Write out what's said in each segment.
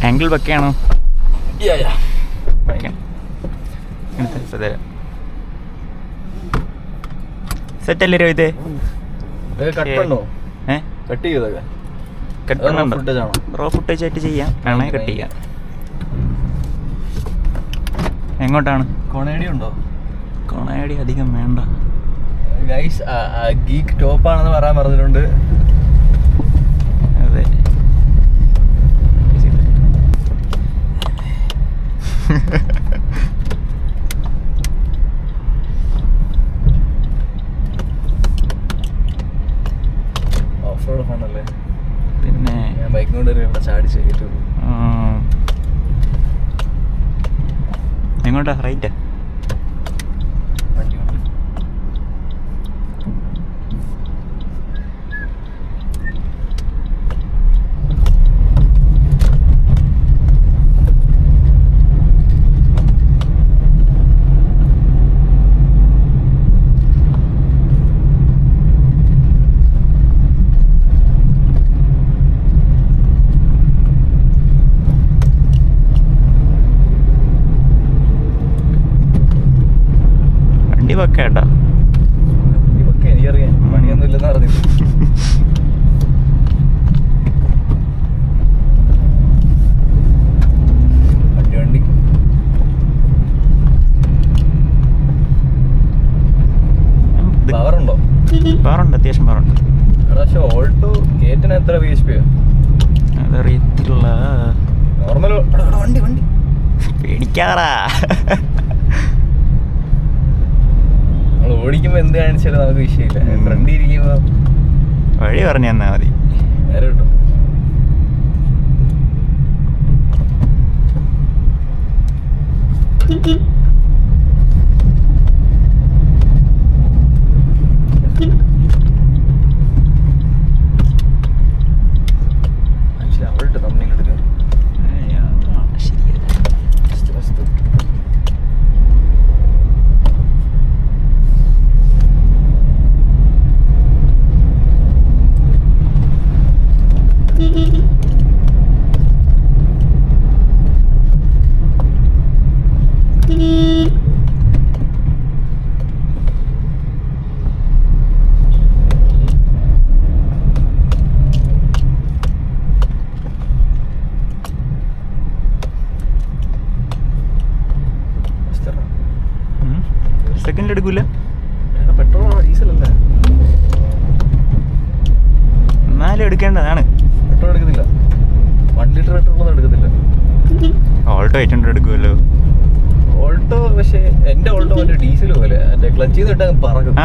Angle വെക്കാണോ? സെറ്റല്ലേ Rohit? Raw footage ആയിട്ട് ചെയ്യാം, വേണേ കട്ട് ചെയ്യാം. എങ്ങോട്ടാണ്? കൊണേഡി ഉണ്ടോ? കൊണേഡി അധികം വേണ്ട ഗൈസ്. ഗീക്ക് ടോപ്പാണെന്ന് പറയാൻ പറഞ്ഞിട്ടുണ്ട്. അതെ. ഓഫ് റോഡ് ഫണ്ടല്ലേ? പിന്നെ ഞാൻ ബൈക്ക് കൊണ്ട് ചാടിച്ച് കയറ്റുള്ളൂ. എങ്ങോട്ടാ? റൈറ്റാ? വണ്ടി കൊണ്ട് വെക്കേട്ടാ. എനിക്കറിയാം പണിയൊന്നും ഇല്ലെന്ന് അറിഞ്ഞില്ല. വണ്ടി പവറുണ്ടോ? പവറുണ്ട്, അത്യാവശ്യം പവറുണ്ട്. പക്ഷെ ഓൾട്ടോ കേറ്റിന് എത്ര PHP? അതറിയത്തില്ല. നോർമൽ വണ്ടി പേടിക്കാറാ. ഓടിക്കുമ്പോ എന്ത് കാണിച്ചാലും നമുക്ക് വിഷയമില്ല. ഫ്രണ്ട് ഇരിക്കുമ്പോ വഴി പറഞ്ഞു തന്നാ മതി. നേരെ കിട്ടും. അവളിട്ട് തമ്മിലെടുക്കാം. സെക്കൻഡ് എടുക്കൂല? പെട്രോളാണോ ഡീസലല്ലേ? എന്നാലും എടുക്കേണ്ടതാണ്. പെട്രോൾ എടുക്കുന്നില്ല. 1 ലിറ്റർ പെട്രോളൊന്നും എടുക്കത്തില്ല. ഓൾട്ടോ 800 എടുക്കുമല്ലോ. ഓൾട്ടോ പക്ഷേ എന്റെ ഓൾട്ടോ മറ്റേ ഡീസൽ പോലെ ക്ലച്ച് ചെയ്തിട്ട് പറക്കും.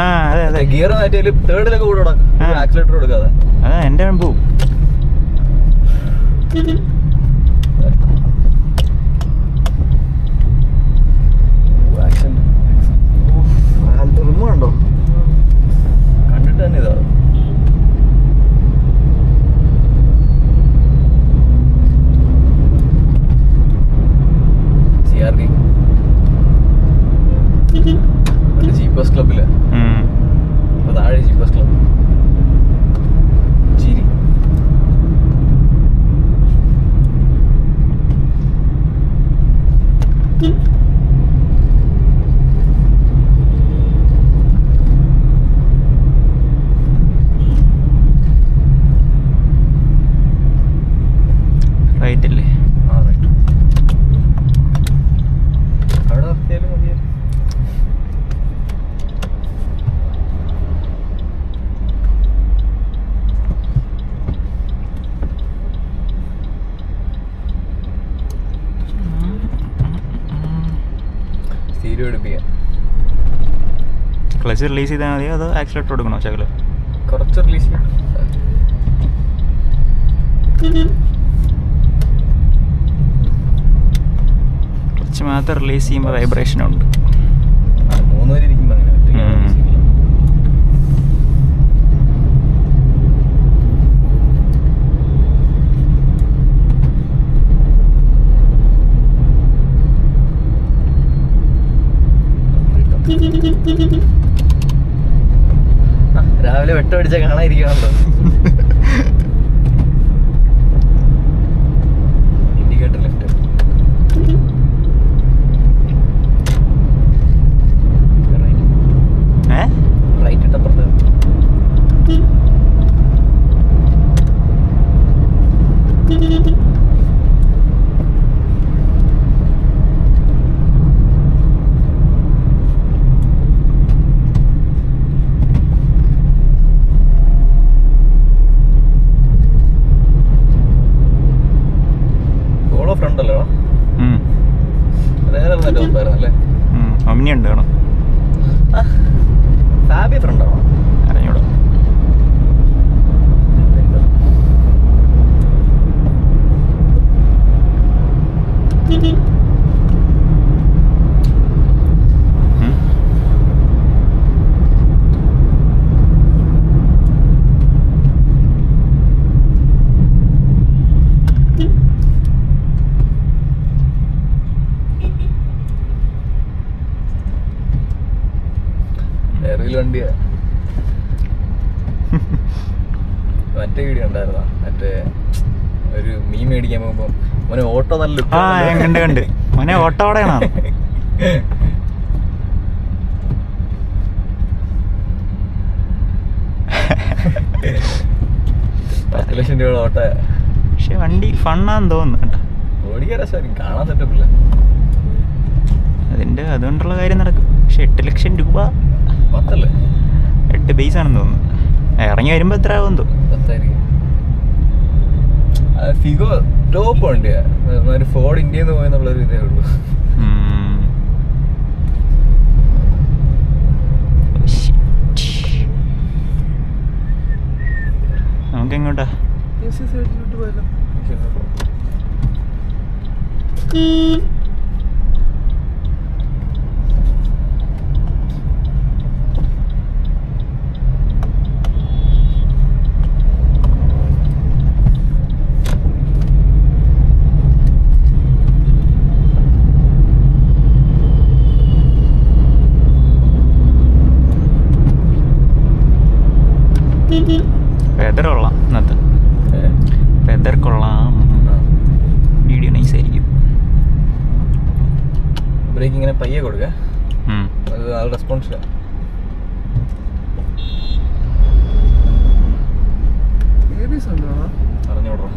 ഗിയർ മാറ്റിയാലും തേർഡിലൊക്കെ കൂടെ നടക്കും, ആക്സിലേറ്റർ കൊടുക്കാതെ. അതാ എന്റെ പോവും. റിമുണ്ടോ? കണ്ടിട്ട് തന്നെ ഇതാ. CRD ജീപ്പസ് ക്ലബില് താഴെ ജീപ്പസ് ക്ലബ് ചിരി. റൈറ്റല്ലേ? റൈറ്റ്. അവിടെ നിർത്തിയാലും മതിയായിരുന്നു. സ്റ്റീരിയോ എടുപ്പിക്കാം. ക്ലച്ച് റിലീസ് ചെയ്താൽ മതിയോ അതോ ആക്സിലേറ്റർ കൊടുക്കണോ? ചകല് കുറച്ച് റിലീസ് ചെയ്യാം. ക്ലച്ച് മാത്രം റിലീസ് ചെയ്യുമ്പോൾ വൈബ്രേഷൻ ഉണ്ട്. 3 പേര് ഇരിക്കുമ്പോൾ അങ്ങനെ രാവിലെ വെട്ടമടിച്ച കാണാതിരിക്കണല്ലോ. ഇൻഡിക്കേറ്റർ ജെമിനി ഉണ്ട് കാണും. ഫാബി ഫ്രണ്ടാണോ അറിഞ്ഞൂടാ. വണ്ടിയാ. മറ്റേ വീഡിയോ ഉണ്ടായിരുന്നോ, മറ്റേ ഒരു മീൻ മേടിക്കാൻ പോകുമ്പോ മോനെ ഓട്ടോ നല്ല കണ്ട് മോനെ ഓട്ടോ അവിടെയാണോ? 10 ലക്ഷം രൂപ ഓട്ടോ. പക്ഷെ വണ്ടി ഫണ്ണാന്ന് തോന്നുന്നു കേട്ടോ. ഓടിക്കാൻ രസമായിരിക്കും, കാണാൻ സെറ്റപ്പില്ല. അതുകൊണ്ടുള്ള കാര്യം നടക്കും. പക്ഷെ 8 ലക്ഷം രൂപ 10 8 ബേസ് ആണെന്ന് തോന്നുന്നു. ഇറങ്ങി വരുമ്പോ എത്ര ആവും തോന്നുന്നു. ഫിഗോ ടോപ്പ് വണ്ടിയാ, ഒരു ഫോർഡ് ഇന്ത്യയിൽ നിന്ന് പോയെന്നുള്ളൊരു ഇതേ ഉള്ളൂ. നമുക്ക് എങ്ങോട്ടാ? വെതർ കൊള്ളാം, ഇന്നത്തെ വെതർ കൊള്ളാം. വീഡിയോ നൈസ് ആയിരിക്കും. ബ്രേക്ക് ഇങ്ങനെ പയ്യെ കൊടുക്ക, അത് ആൾ റെസ്പോൺസില്ല. അറിഞ്ഞോടോ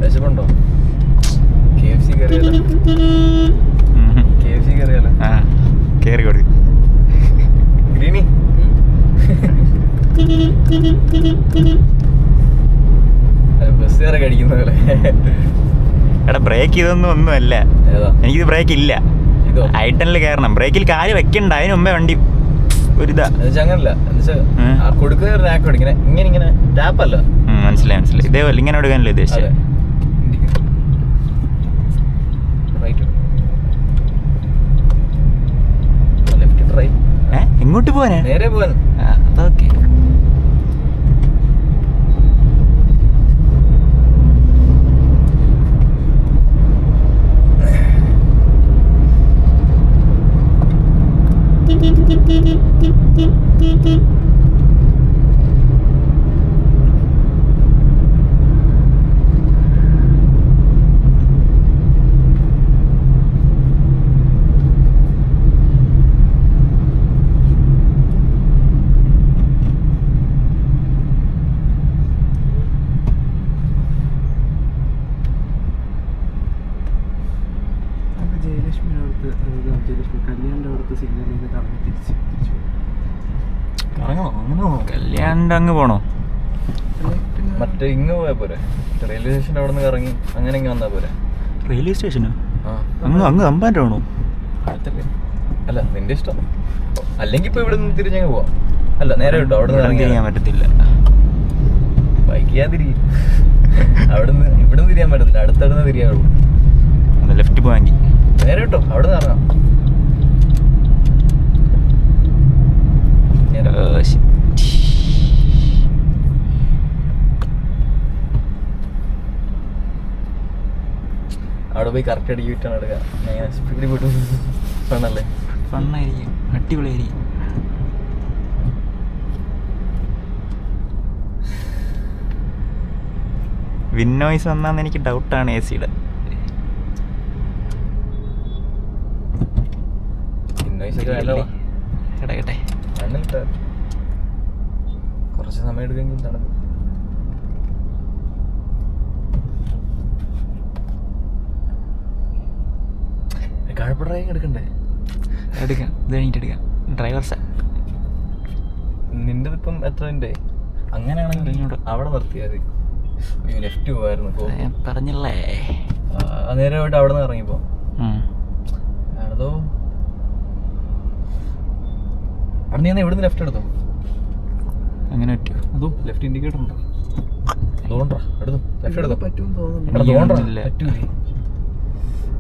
വിശപ്പുണ്ടോ? KFC കയറിയാലോ? KFC കയറിയാലോ? കയറി കൊടുക്കും. ഗ്രീനി ബസ്സുകാരൊക്കെ അടിക്കുന്ന പോലെ. എടാ ബ്രേക്ക് ഇതൊന്നും ഒന്നുമല്ല, എനിക്കിത് ബ്രേക്ക് ഇല്ല. ഐട്ടണിൽ കയറണം, ബ്രേക്കിൽ കാല് വെക്കണ്ട, അതിന് മുമ്പേ വണ്ടി ഒരിതാ. അങ്ങനല്ല, കൊടുക്കുന്ന റാക്ക് ഇങ്ങനെ ഇങ്ങനെ ഇങ്ങനെ ടാപ്പല്ല. മനസ്സിലായി മനസ്സിലായി. ഇതേപോലെ ഇങ്ങനെ എടുക്കാനല്ലേ ഉദ്ദേശിച്ചത്? എങ്ങോട്ട് പോവാനാ? നേരെ പോവാൻ. അതൊക്കെ കല്യാണം അങ്ങ് പോണോ? മറ്റേ ഇങ്ങ് പോയാ പോരെ, റെയിൽവേ സ്റ്റേഷൻ അവിടെ നിന്ന് ഇറങ്ങി അങ്ങനെ ഇങ്ങ് വന്നാ പോരെ. റെയിൽവേ സ്റ്റേഷനോ? അങ്ങ് അമ്പാൻ്റെ ആണോ? അടുത്തല്ലേ? അല്ല നിന്റെ ഇഷ്ടം. അല്ലെങ്കിൽ ഇപ്പൊ ഇവിടെ നിന്ന് തിരിഞ്ഞങ്ങ് പോവാം. അല്ല നേരെ കിട്ടോ, അവിടെ നിന്ന് തിരിയാൻ പറ്റത്തില്ല. ബൈക്ക് ചെയ്യാൻ തിരിയും. അവിടുന്ന് ഇവിടുന്ന് തിരിയാൻ പറ്റത്തില്ല, അടുത്തടുന്ന് തിരിയാവുള്ളൂ. ലെഫ്റ്റ് പോവാങ്കിൽ നേരെ കിട്ടോ, അവിടെ നിന്ന് ഇറങ്ങാം. അവിടെ പോയി കറക്റ്റ് അടിക്കി വിട്ടാണ് എടുക്കുക. സ്പീഡിൽ പോയിട്ട് ഫണ്ണല്ലേ? ഫണ്ണായിരിക്കും, അടിപൊളിയായിരിക്കും. വിന്നോയ്സ് വന്നാന്ന് എനിക്ക് ഡൗട്ടാണ് AC-യുടെ. കിടക്കട്ടെ, കുറച്ച് സമയം എടുക്കെങ്കിൽ തണുപ്പ്. കഴപ്പ ഡ്രൈവിംഗ് എടുക്കണ്ടേ? എടുക്കാം, ഇത് കഴിഞ്ഞിട്ട് എടുക്കാം. ഡ്രൈവർ നിന്റെ ഇപ്പം എത്ര മിനിറ്റ് അങ്ങനെയാണെങ്കിൽ അവിടെ നിർത്തിയാൽ മതി. ലെഫ്റ്റ് പോവായിരുന്നു പറഞ്ഞല്ലേ. നേരെ പോയിട്ട് അവിടെ നിന്ന് ഇറങ്ങിപ്പോ അതോ അവിടെ നീ എവിടുന്ന് ലെഫ്റ്റ് എടുത്തോ? അങ്ങനെ പറ്റുമോ? അതോ ലെഫ്റ്റ് ഇൻഡിക്കേറ്റർ ഉണ്ടോ? തോണ്ടാ എടുത്തു ലെഫ്റ്റ് എടുത്തോ? പറ്റുമെന്ന് തോന്നുന്നു. പറ്റൂലേ?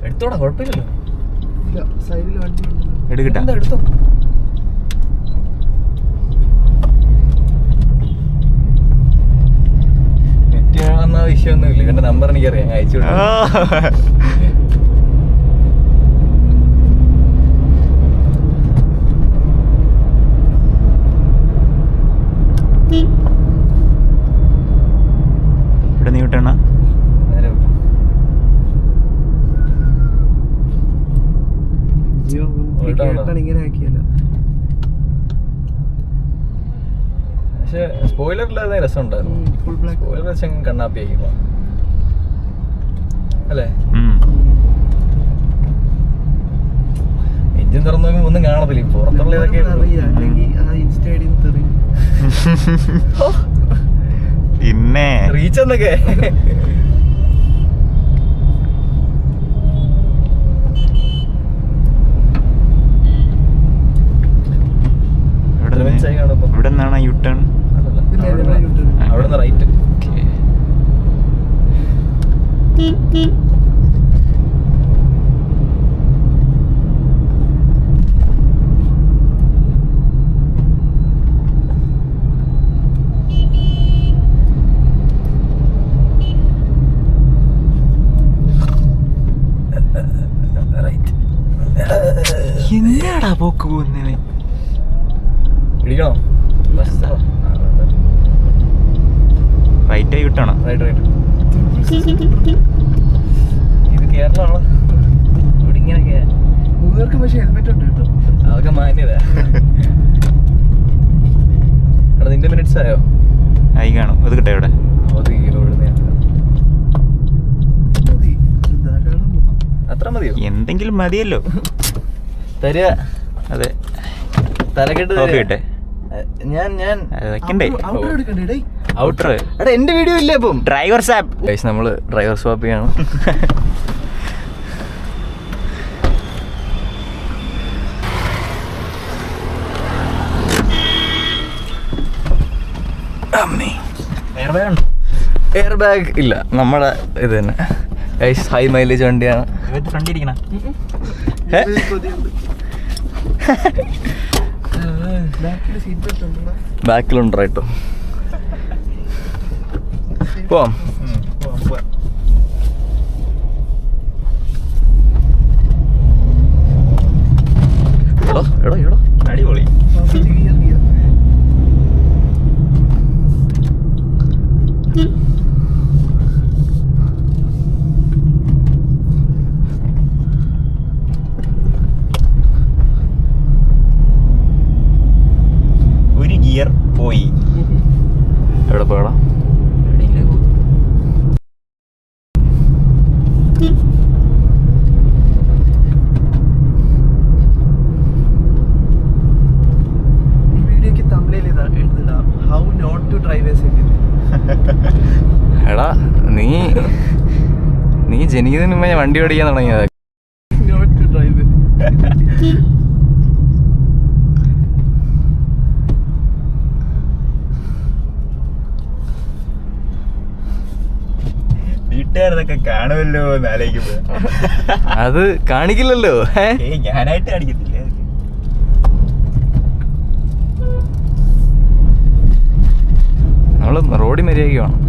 എടുത്തോടാ, കുഴപ്പമില്ലല്ലോ. സൈഡിൽ വണ്ടി എടുക്കട്ടെ. എന്താ എടുത്തോ? നെറ്റ് വിഷയമൊന്നുമില്ല. ഇവന്റെ നമ്പർ എനിക്കറിയാം, അയച്ചു ഇവിടെ നീ വിട്ടണ ഇങ്ങനെ ആക്കിയല്ല. പക്ഷെ സ്പോയിലർ ഇല്ലാതെ രസം ഉണ്ടായിരുന്നു. ഫുൾ ബ്ലാക്ക് സ്പോയിലർ വെച്ച് കണ്ണാപ്പി ആക്കിപ്പോ അല്ലേ? എഞ്ചിൻ തുറന്നു നോക്കുമ്പോ ഒന്നും കാണത്തില്ല. പുറത്തുള്ള ഇതൊക്കെ അറിയാം, അല്ലെങ്കിൽ ആ ഇൻസ്റ്റൈഡിൽ തെറിയും. പിന്നെ റീച്ച് എന്നൊക്കെ ഇവിടെ നിന്നാണ് യു ടേൺ. അവിടെ നിന്ന് റൈറ്റ്. എന്നാടാ പോക്ക് പോകുന്നവൻ? പിടിക്കണോ? റൈറ്റ് കിട്ടണോ? Right right. ഇത് കേരളമാണോ? ഇവിടെ ഇങ്ങനെയൊക്കെ മൂന്നുപേർക്ക് പക്ഷെ ഹെൽമെറ്റ് ഉണ്ട് കേട്ടോ. അതൊക്കെ മാന്യത. എടാ നിന്റെ മിനിറ്റ്സ് ആയോ? ആയി കാണും. അത് കിട്ടെ ഇവിടെ. അത്ര മതിയോ? എന്തെങ്കിലും മതിയല്ലോ. തരിക. അതെ, തലക്കെട്ട് കിട്ടെ. ഞാൻ വെക്കണ്ടേ ഔട്ടർ? എടാ എന്റെ വീഡിയോ ഇല്ലേ ഇപ്പം? Driver sap. ഗൈസ് നമ്മള് ഡ്രൈവർ സ്വാപ്പ് ചെയ്യാണ്. എയർ ബാഗ് ഇല്ല, നമ്മുടെ ഇത് തന്നെ. ഗൈസ് ഹൈ മൈലേജ് വണ്ടിയാണ്. ഫ്രണ്ടിരിക്കണ ബാക്കിലുണ്ട് കേട്ടോ. പോവാം. എടോ എടോ എടോ അടിപൊളി. ഒരു ഗിയർ പോയി. എവിടെ പോയടാ? വീഡിയോക്ക് തമ്മിൽ എഴുതിടാം, how not to drive a city. എടാ നീ ജനിക്കുന്നതിന് മുമ്പേ ഞാൻ വണ്ടി ഓടിക്കാൻ തുടങ്ങിയത്. Not to drive. വീട്ടുകാരതൊക്കെ കാണുമല്ലോ എന്ന് ആലോചിക്കുമ്പോ അത് കാണിക്കില്ലല്ലോ. ഞാനായിട്ട് കാണിക്കത്തില്ല. നമ്മള് റോഡിൽ മര്യാദയ്ക്ക് വേണം.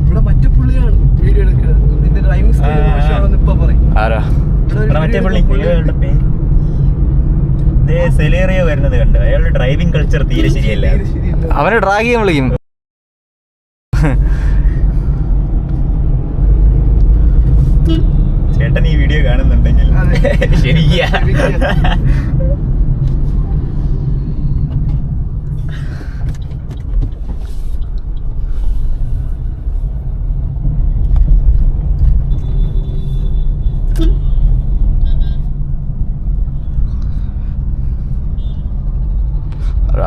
ഇവിടെ മറ്റു പുള്ളിയാണ് വീഡിയോ എടുക്കുന്നത്. നിന്റെ ഡ്രൈവിംഗ് സ്റ്റൈൽ മോശമാണെന്ന് ഇപ്പൊ പറയും. ആരാ? മറ്റേ പള്ളി അയാളുടെ പേര് സെലേറിയോ വരുന്നത് കണ്ടു. അയാളുടെ ഡ്രൈവിംഗ് കൾച്ചർ തീരെ ശരിയല്ല. അവനെ ഡ്രാഗ് ചെയ്യാൻ വിളിക്കും. ചേട്ടൻ ഈ വീഡിയോ കാണുന്നുണ്ടെങ്കിൽ ശരിയാ.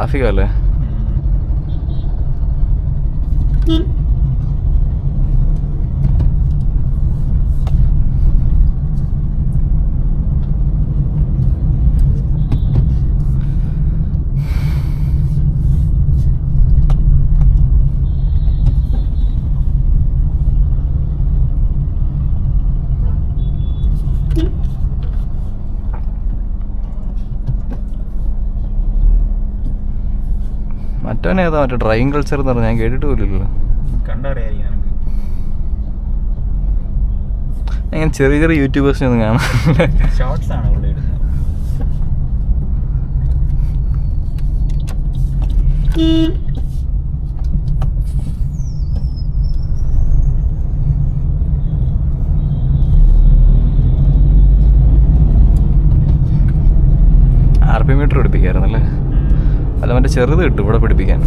ട്രാഫിക് അല്ലേ? മറ്റവനേതാ മറ്റേ ഡ്രൈവിംഗ് കൾച്ചർ എന്ന് പറഞ്ഞാൽ ഞാൻ കേട്ടിട്ട് പോലില്ലല്ലോ. കണ്ടറിയാം. അങ്ങനെ ചെറിയ ചെറിയ യൂട്യൂബേഴ്സിനെ ഒന്നും കാണാം. ഷോർട്സ് ആണ് ഇവിടെ ഇടുന്നത്. RP മീറ്റർ പഠിപ്പിക്കായിരുന്നല്ലേ? അല്ല മറ്റേ ചെറുത് കിട്ടും ഇവിടെ പഠിപ്പിക്കാൻ.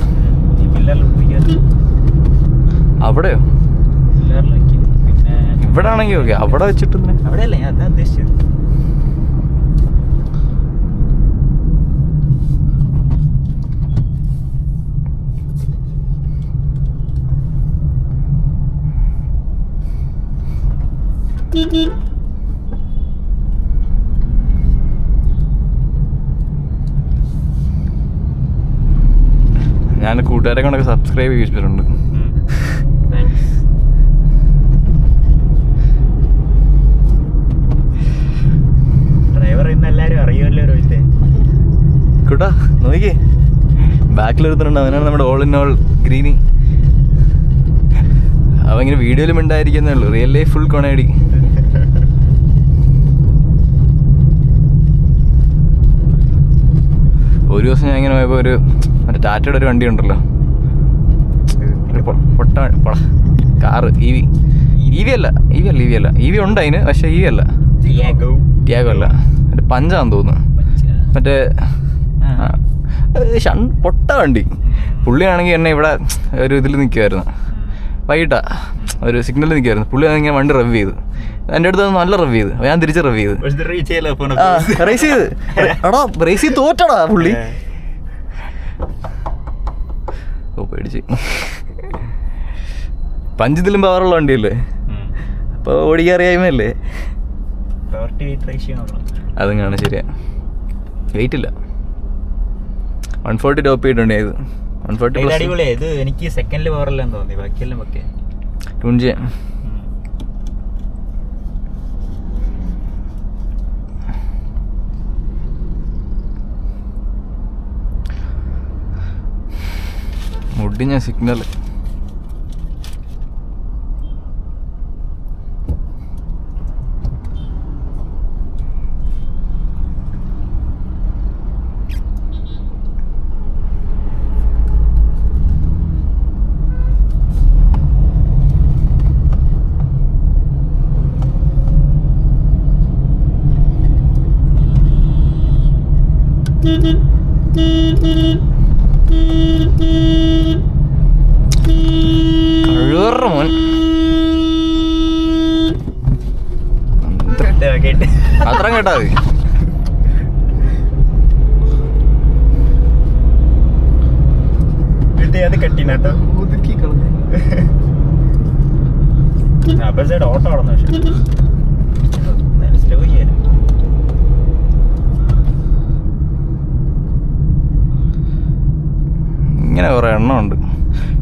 അവിടെയോ? ഇവിടെ ആണെങ്കിൽ ഓക്കെ, അവിടെ വെച്ചിട്ട് അവിടെയല്ല ഞാൻ അതാ ഉദ്ദേശിച്ചത്. ഞാൻ കൂട്ടുകാരെ കൊണ്ടൊക്കെ സബ്സ്ക്രൈബ് ചെയ്യിച്ചിട്ടുണ്ട്. ഡ്രൈവർ ഇന്ന് എല്ലാരും അറിയുമല്ലോ രോഹിത്തെ. കൂട്ടാ നോക്കിയേ, ബാക്കിലെടുത്തിട്ടുണ്ട്. അവനാണ് നമ്മുടെ ഓൾ ഇൻ ഓൾ ഗ്രീനി. അവൻ ഇങ്ങനെ വീഡിയോയിലും ഉണ്ടായിരിക്കുന്നേ ഉള്ളൂ, റിയൽ ലൈഫ് ഫുൾ കൊണയടി. ഒരു ദിവസം ഞാൻ ഇങ്ങനെ പോയപ്പോൾ ഒരു മറ്റേ ടാറ്റയുടെ ഒരു വണ്ടി ഉണ്ടല്ലോ, കാറ് ഇ വി അല്ല ഉണ്ട് അതിന്, പക്ഷെ ഇ വി അല്ല, ടിയാഗോ അല്ല, മറ്റേ പഞ്ചാന്ന് തോന്നുന്നു. മറ്റേ പൊട്ട വണ്ടി. പുള്ളിയാണെങ്കിൽ എന്നെ ഇവിടെ ഒരു ഇതിൽ നിൽക്കുമായിരുന്നു, വൈകിട്ടാ ഒരു സിഗ്നലിൽ നിൽക്കുമായിരുന്നു. പുള്ളി ഇങ്ങനെ വണ്ടി റവ് ചെയ്ത് എൻ്റെ അടുത്ത് നല്ല റവ് ചെയ്ത്, ഞാൻ തിരിച്ച് റവ് ചെയ്ത് റേസ് ചെയ്ത് എടാ റേസ് ചെയ്ത് തോറ്റടാ പുള്ളി. ഓ പേടിച്ച്. പഞ്ചിതിലും പവറുള്ള വണ്ടിയല്ലേ, അപ്പോൾ ഓടിക്കാറിയായ്മല്ലേ. അതും കാണാം, ശരിയാ. വെയിറ്റ് ഇല്ല, 140 ടോപ്പ് ചെയ്തിട്ടുണ്ട്. ഇത് 140 അടിപൊളിയാ. ഇത് എനിക്ക് സെക്കൻഡിൽ പവറെല്ലാം തോന്നി, ബാക്കിയെല്ലാം ഒക്കെ ട്യൂൺ ചെയ്യാം. മുടിഞ്ഞ സിഗ്നൽ. അത്ര കേട്ടാ മതി. അത് കെട്ടിനാട്ടോ ഒതുക്കി കളഞ്ഞു. ഓട്ടോ ആണെന്ന്, പക്ഷെ സ്ലോ ചെയ്യാനും. ഇങ്ങനെ കുറെ എണ്ണം ഉണ്ട്.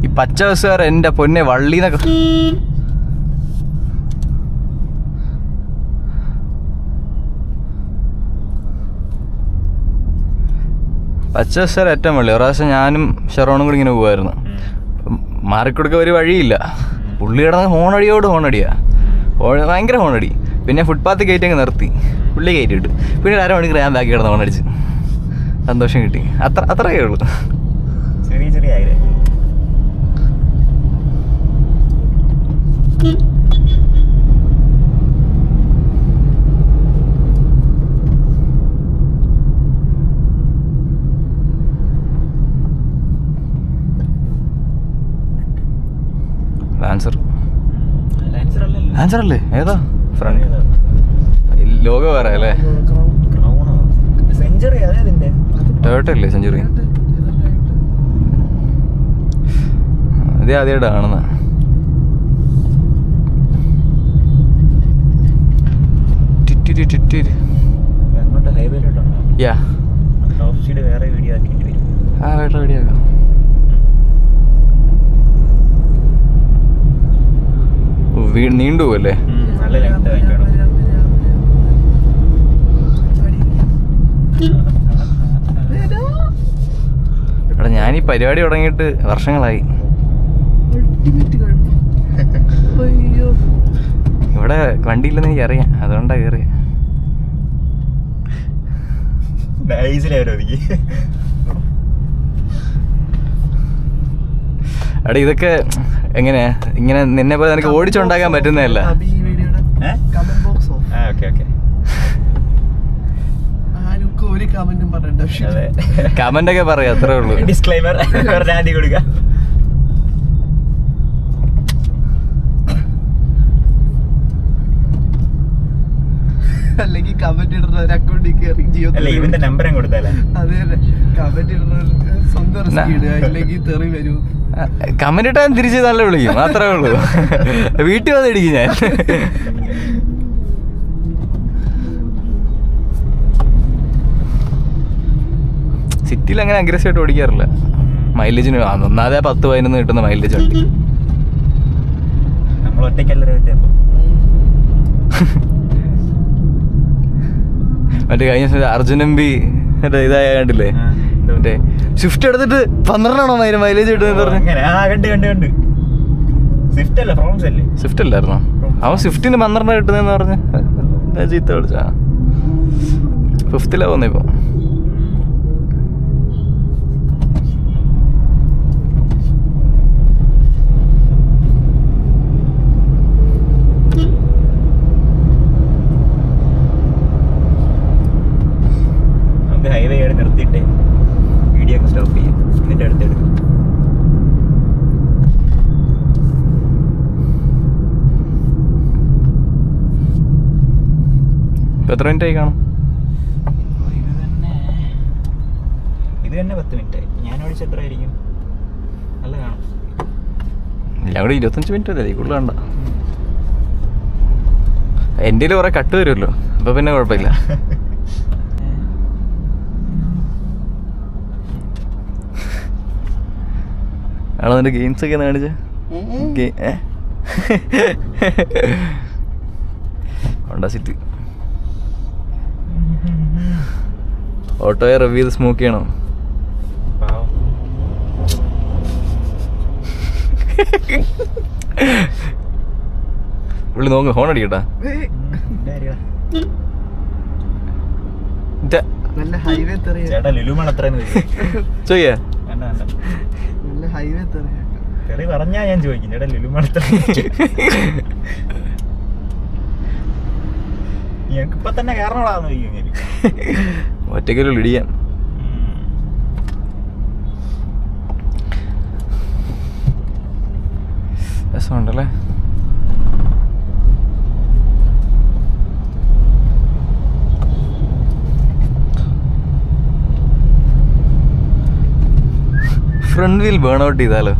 ഈ പച്ച ബസ്സുകാർ എൻ്റെ പൊന്നെ വള്ളിന്നൊക്കെ. പച്ച ബസ്സുകാർ ഏറ്റവും വള്ളി. ഒരു പ്രാവശ്യം ഞാനും ഷെറോണും കൂടി ഇങ്ങനെ പോകുമായിരുന്നു. മാറിക്കൊടുക്കാൻ ഒരു വഴിയില്ല. പുള്ളി കിടന്ന് ഹോണടിയോട് ഹോണടിയാ, ഭയങ്കര ഹോണടി. പിന്നെ ഫുട്പാത്ത് കയറ്റി അങ്ങ് നിർത്തി, പുള്ളി കയറ്റിയിട്ട് പിന്നെ 1/2 മണിക്കൂർ ഞാൻ ബാക്കി കിടന്ന് ഹോണടിച്ച് സന്തോഷം കിട്ടി. അത്രയേ ഉള്ളൂ. ചെറിയ ചെറിയ ആഗ്രഹം. ലാൻസർ അല്ലേ? ഏതാ ഫ്രണ്ട് ലോഗോ വേറെ അല്ലേ? സെഞ്ചുറി, അതെ. ടൊയോട്ട അല്ലേ സെഞ്ചുറി? ഇതേ ആദ്യമായിട്ട് കാണുന്നത്. അങ്ങോട്ട് ഹൈവേയിലോട്ടുണ്ടോ? യാ ടോപ്പ് സ്പീഡ് വേറെ വീഡിയോ ആക്കിയിട്ട് വരും. ആ വേണ്ട റെഡി ആക്കാം. നീണ്ടു പോവല്ലേ? നല്ല ലെങ്ത് ആയിക്കാണ്. എടാ ഞാനീ പരിപാടി തുടങ്ങിയിട്ട് വർഷങ്ങളായി. ഇവിടെ വണ്ടിയില്ലെന്ന് എനിക്ക് അറിയാം, അതുകൊണ്ടാണ് കയറി. എടാ ഇതൊക്കെ എങ്ങനെയാ ഇങ്ങനെ നിന്നെ പോലെ നിനക്ക് ഓടിച്ചുണ്ടാക്കാൻ പറ്റുന്നതല്ല. കമന്റ് ഒക്കെ പറയാം, അത്രേ ഉള്ളൂ. ഡിസ്ക്ലൈമർ കൊടുക്കാം. അല്ലെങ്കിൽ കമന്റ് ഇടുന്ന ഒരു അക്കൗണ്ടിൽ കയറി ജിയോ ഇവന്റെ നമ്പർ കൊടുത്താലേ. അതെ അതെ, കമന്റ് ഇടുന്ന സ്വന്തം റിസ്ക് ഇടുക, അല്ലെങ്കിൽ തെറി വരൂ. കമന്റ് ഇട്ടാൻ തിരിച്ച് നല്ല വിളിക്കും, അത്രേ ഉള്ളൂ. വീട്ടിൽ വന്ന് ഇടിക്കും ഞാൻ. സിറ്റിയിൽ അങ്ങനെ അഗ്രസീവായിട്ട് ഓടിക്കാറില്ല. മൈലേജിന് ഒന്നാതെ 10-11 കിട്ടുന്ന മൈലേജ് ഉണ്ട്. നമ്മൾ ഒറ്റയ്ക്കല്ലേ മറ്റേ കഴിഞ്ഞ അർജുൻ എംപി മറ്റേ ഇതായ കണ്ടില്ലേ, മറ്റേ സ്വിഫ്റ്റ് എടുത്തിട്ട് 12 മൈലേജ് കിട്ടുന്നത് പറഞ്ഞു. സ്വിഫ്റ്റ് അല്ലായിരുന്നോ? അവൻ സ്വിഫ്റ്റിന് 12 കിട്ടുന്നതെന്ന് പറഞ്ഞ് ചീത്ത വിളിച്ചാ. 5th പോകുന്ന ഇപ്പൊ. ഹൈവേ ആയിട്ട് നിർത്തിയിട്ടേ വീഡിയോ ഒക്കെ സ്റ്റോപ്പ് ചെയ്യും, എന്നിട്ട് അടുത്തെടുക്കും. എത്ര മിനിറ്റ് ആയി കാണും? ഇത് തന്നെ 10 മിനിറ്റ് ആയി. ഞാൻ ഓടിച്ച എത്ര ആയിരിക്കും? നല്ല കാണും. എല്ലാം കൂടി 25 മിനിറ്റ് അല്ലേ, കൂടുതൽ വേണ്ട. എൻ്റെ കുറെ കട്ട് വരുമല്ലോ, അപ്പൊ പിന്നെ കുഴപ്പമില്ല. ആണോ നിന്റെ ഗെയിംസ് ഒക്കെ കാണിച്ച ഹോണ്ട സിറ്റി ഓട്ടോയെ റിവ്യൂ ചെയ്ത് സ്മോക്ക് ചെയ്യണോ? പുള്ളി നോക്ക്, ഹോൺ അടിക്കട്ടാ. നല്ല ഹൈവേ ചേട്ടാ ലുലുമാൾ എത്രയെന്ന് ചോദിക്കാ. നല്ല ഹൈവേ തെറി പറഞ്ഞാ ഞാൻ ചോദിക്കും, ചേട്ടാ ലുലുമാൾ എത്ര? ഞങ്ങൾക്ക് ഇപ്പൊ തന്നെ കാരണമാണെന്ന് ചോദിക്കും. ഒറ്റയ്ക്കൊരു ഇടിയാൻ. രസമുണ്ടല്ലേ? ഫ്രണ്ട് വീൽ ബേൺ ഔട്ട് ചെയ്താലോ?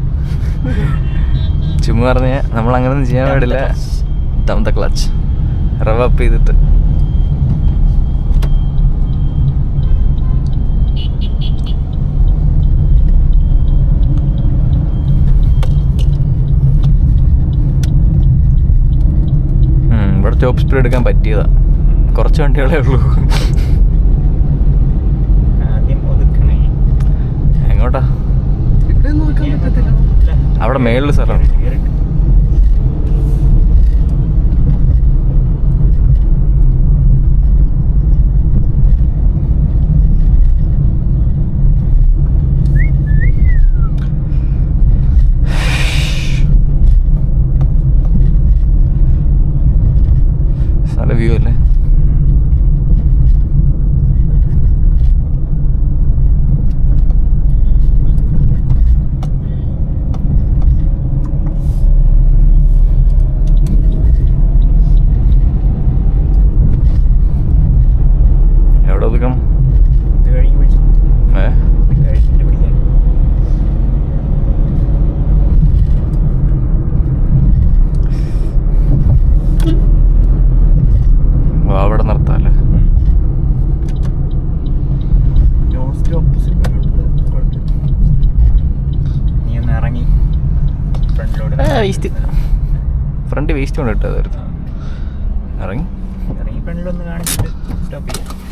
ചുമ്മാ പറഞ്ഞ നമ്മൾ അങ്ങനെയൊന്നും ചെയ്യാൻ പാടില്ല. ഡൗൺ ദ ക്ലച്ച്, റവ് അപ്പ് ചെയ്തിട്ട്. ഇവിടെ ടോപ്പ് സ്പീഡ് എടുക്കാൻ പറ്റിയതാ, കുറച്ച് വണ്ടികളേ ഉള്ളൂ. എങ്ങോട്ടാ? അവിടെ മേളിൽ സ്ഥലമാണ്. നല്ല വ്യൂ അല്ലേ? എവിടെ ഒതുക്കണം? വണ്ടി വേസ്റ്റ് കൊണ്ട് ഇട്ടതായിരുന്നു. ഇറങ്ങി ഫ്രണ്ടിലൊന്ന് കാണിച്ചിട്ട് സ്റ്റോപ്പ് ചെയ്യാം.